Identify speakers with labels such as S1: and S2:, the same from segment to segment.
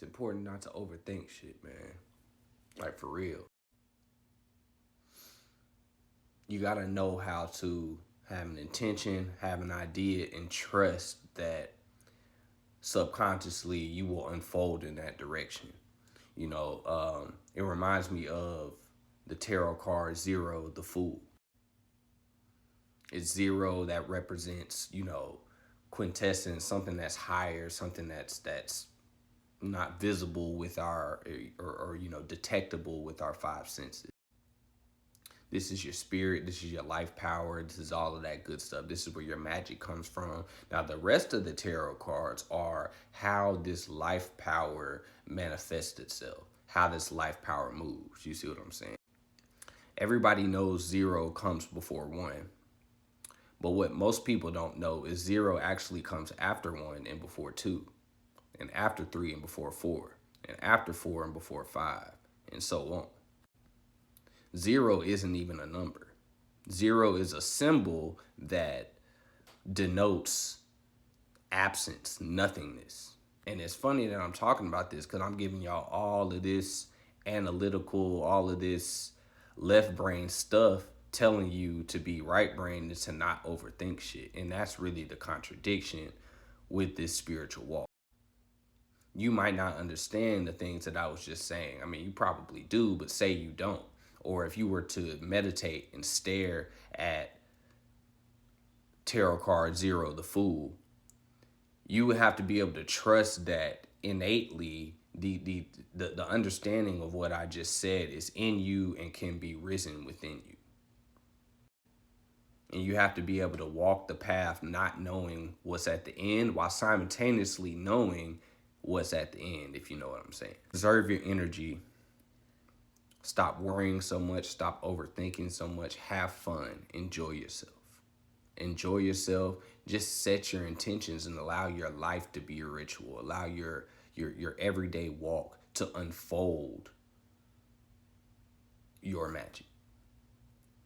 S1: It's important not to overthink shit, man. Like, for real. You gotta know how to have an intention, have an idea, and trust that subconsciously you will unfold in that direction. It reminds me of the tarot card Zero, the Fool. It's zero that represents, quintessence, something that's higher, something that's not visible with our or detectable with our five senses. This is your spirit, this is your life power, this is all of that good stuff. This is where your magic comes from. Now, the rest of the tarot cards are how this life power manifests itself, how this life power moves. You see what I'm saying? Everybody knows zero comes before one. But what most people don't know is zero actually comes after one and before two, and after three and before four, and after four and before five, and so on. Zero isn't even a number. Zero is a symbol that denotes absence, nothingness. And it's funny that I'm talking about this because I'm giving y'all all of this analytical, all of this left brain stuff telling you to be right brain and to not overthink shit. And that's really the contradiction with this spiritual walk. You might not understand the things that I was just saying. I mean, you probably do, but say you don't. Or if you were to meditate and stare at tarot card Zero, the Fool, you would have to be able to trust that innately the understanding of what I just said is in you and can be risen within you. And you have to be able to walk the path not knowing what's at the end while simultaneously knowing what's at the end, if you know what I'm saying. Preserve your energy. Stop worrying so much. Stop overthinking so much. Have fun. Enjoy yourself. Enjoy yourself. Just set your intentions and allow your life to be a ritual. Allow your everyday walk to unfold your magic.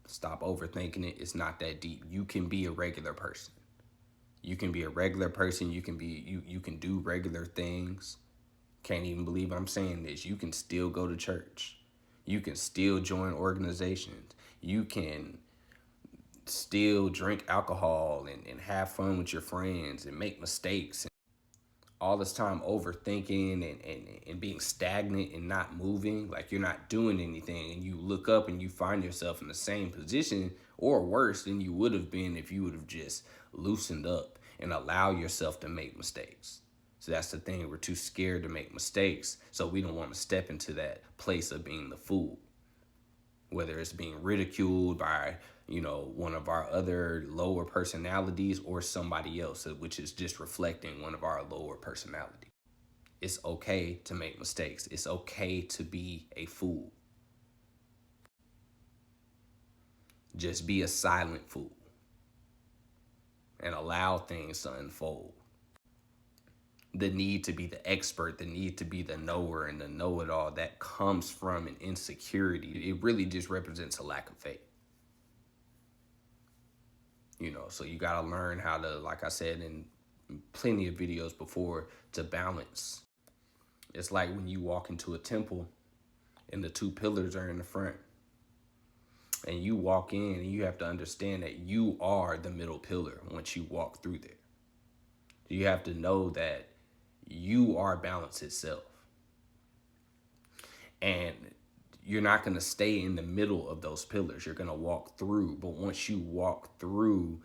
S1: Stop overthinking it. It's not that deep. You can be a regular person. You can be a regular person. You can do regular things. Can't even believe I'm saying this. You can still go to church. You can still join organizations. You can still drink alcohol and have fun with your friends and make mistakes. All this time overthinking and being stagnant and not moving, like you're not doing anything, and you look up and you find yourself in the same position or worse than you would have been if you would have just loosened up and allow yourself to make mistakes. So that's the thing. We're too scared to make mistakes, so we don't want to step into that place of being the fool. Whether it's being ridiculed by, one of our other lower personalities or somebody else, which is just reflecting one of our lower personalities. It's okay to make mistakes. It's okay to be a fool. Just be a silent fool and allow things to unfold. The need to be the expert, the need to be the knower and the know-it-all, that comes from an insecurity. It really just represents a lack of faith. So you got to learn how to, like I said in plenty of videos before, to balance. It's like when you walk into a temple and the two pillars are in the front. And you walk in and you have to understand that you are the middle pillar once you walk through there. You have to know that you are balance itself. And you're not going to stay in the middle of those pillars. You're going to walk through. But once you walk through,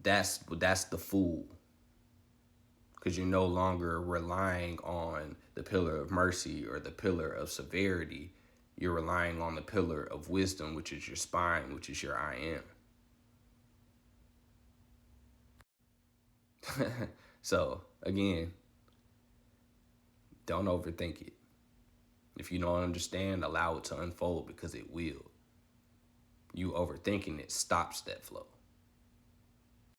S1: that's the fool. Because you're no longer relying on the pillar of mercy or the pillar of severity. You're relying on the pillar of wisdom, which is your spine, which is your I am. So, again, don't overthink it. If you don't understand, allow it to unfold because it will. You overthinking it stops that flow.